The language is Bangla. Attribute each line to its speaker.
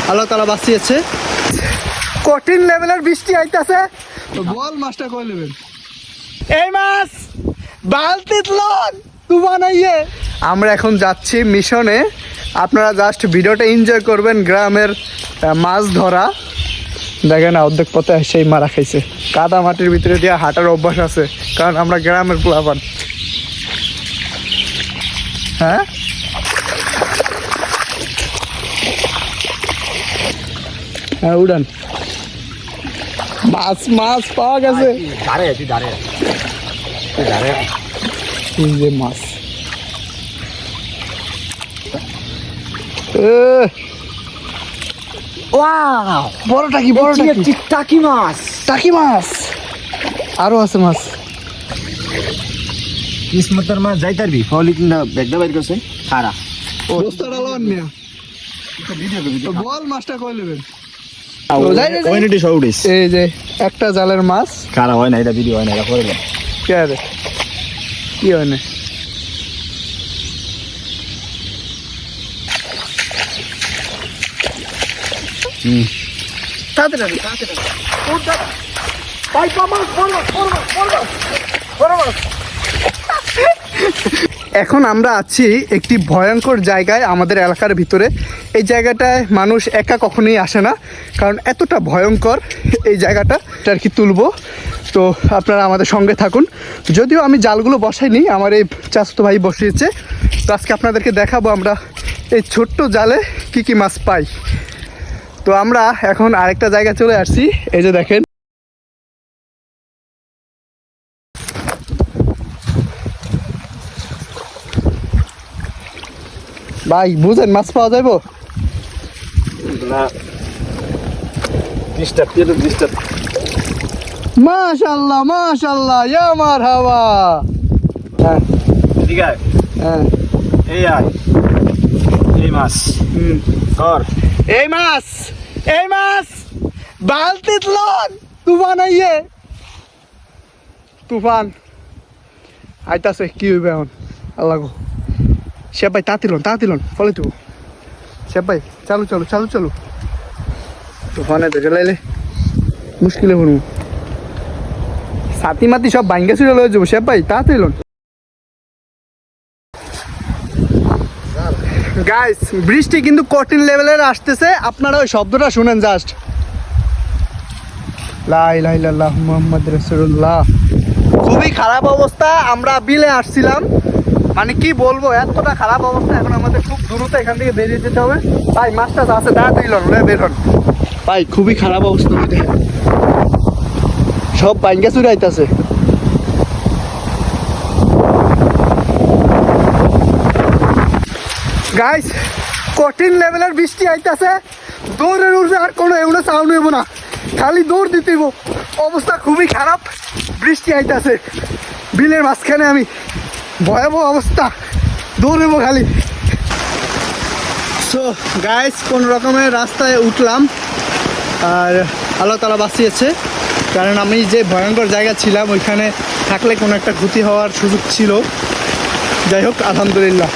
Speaker 1: আল্লাহ তাআলা বাঁচিয়েছে। কঠিন লেভেলের বৃষ্টি আইতাছে, বল মাছটা কই নেবেন? এই মাছ বালতিত লন তুফান আইয়ে। আমরা এখন যাচ্ছি মিশনে, আপনারা জাস্ট ভিডিওটা এনজয় করবেন। গ্রামের মাছ ধরা দেখেন, অর্ধেক পথে সেই মারা খাইছে। কাদা মাটির ভিতরে দিয়ে হাঁটার অভ্যাস আছে, কারণ আমরা গ্রামের পোলাপান। হ্যাঁ হ্যাঁ উড়ান। মাছ মাছ পাওয়া গেছে। এই যে মাছ, বড় টাকি, বড় টাকি মাছ, টাকি মাছ। আরো আছে মাছ।
Speaker 2: কিসমতের মাছ যাই তারবি ফলি কিনা বেগদা বাইর করছে খারা
Speaker 1: বস্তাটা লন মিয়া। বল মাছটা কই নেবেন?
Speaker 2: ওইনেটি সব উড়িস।
Speaker 1: এই যে একটা জালের মাছ
Speaker 2: খারা হয় না, এটা ভিডিও হয় না, এটা করে দেন।
Speaker 1: কে রে কি হয় না? তাড়াতাড়ি এখন আমরা আছি একটি ভয়ঙ্কর জায়গায় আমাদের এলাকার ভিতরে। এই জায়গাটায় মানুষ একা কখনোই আসে না, কারণ এতটা ভয়ঙ্কর এই জায়গাটা। আর কি তুলবো, তো আপনারা আমাদের সঙ্গে থাকুন। যদিও আমি জালগুলো বসাইনি, আমার এই চাচাতো ভাই বসিয়েছে। তো আজকে আপনাদেরকে দেখাবো আমরা এই ছোট্ট জালে কি কি মাছ পাই। তো আমরা এখন আরেকটা জায়গায় চলে আসছি, এই যে দেখেন। ভাই বুঝেন মাছ পাওয়া যাইব? মাশাআল্লাহ মাশাআল্লাহ, ইয়া মারহাবা। হ্যাঁ
Speaker 2: ঠিক আছে,
Speaker 1: হ্যাঁ
Speaker 2: এই আয় এই মাছ কর।
Speaker 1: এই মাছ, এই মাছ বালতিত লন তুফান আইয়ে। তুফান আইতাছে, কি হইবে এখন আল্লাহ গো। সে ভাই তাঁতি লন ফলে তো সে ভাই চালু চালু চালু চালু। তুফানে দেখে লাইলে মুশকিলে হনু, সাথী মাতি সব ভাঙ্গা ছিল লয়ে যাবো। সে ভাই তাঁতি লন। গাইস বৃষ্টি কিন্তু কঠিন লেভেলের আসতেছে, আপনারা ওই শব্দটা শুনেন জাস্ট। লা ইলাহা ইল্লাল্লাহ মুহাম্মদ রাসূলুল্লাহ। খুবই খারাপ অবস্থা। আমরা বিলে আসছিলাম, মানে কি বলবো, এতটা খারাপ অবস্থা। এখন আমাদের খুব দ্রুত এখান থেকে বেরিয়ে যেতে হবে। ভাই মাছটা আছে, তাড়াতাড়ি লন বের হন ভাই। খুবই খারাপ অবস্থা, সব বাইঙ্গা চুরি আইতাছে। গাইস কঠিন লেভেলের বৃষ্টি আইতাছে, দৌড়ের উঠবে, আর কোনো এগুলো সাউন্ড হইব না, খালি দৌড় দিতেইব। অবস্থা খুবই খারাপ, বৃষ্টি আইতাছে বিলের মাঝখানে। আমি ভয়াবহ অবস্থা, দৌড়েব খালি। সো গাইস কোন রকমের রাস্তায় উঠলাম, আর আল্লাহ তাআলা বাঁচিয়েছে। কারণ আমি যে ভয়ঙ্কর জায়গা ছিলাম, ওইখানে থাকলে কোনো একটা ক্ষতি হওয়ার সুযোগ ছিল। যাই হোক আলহামদুলিল্লাহ।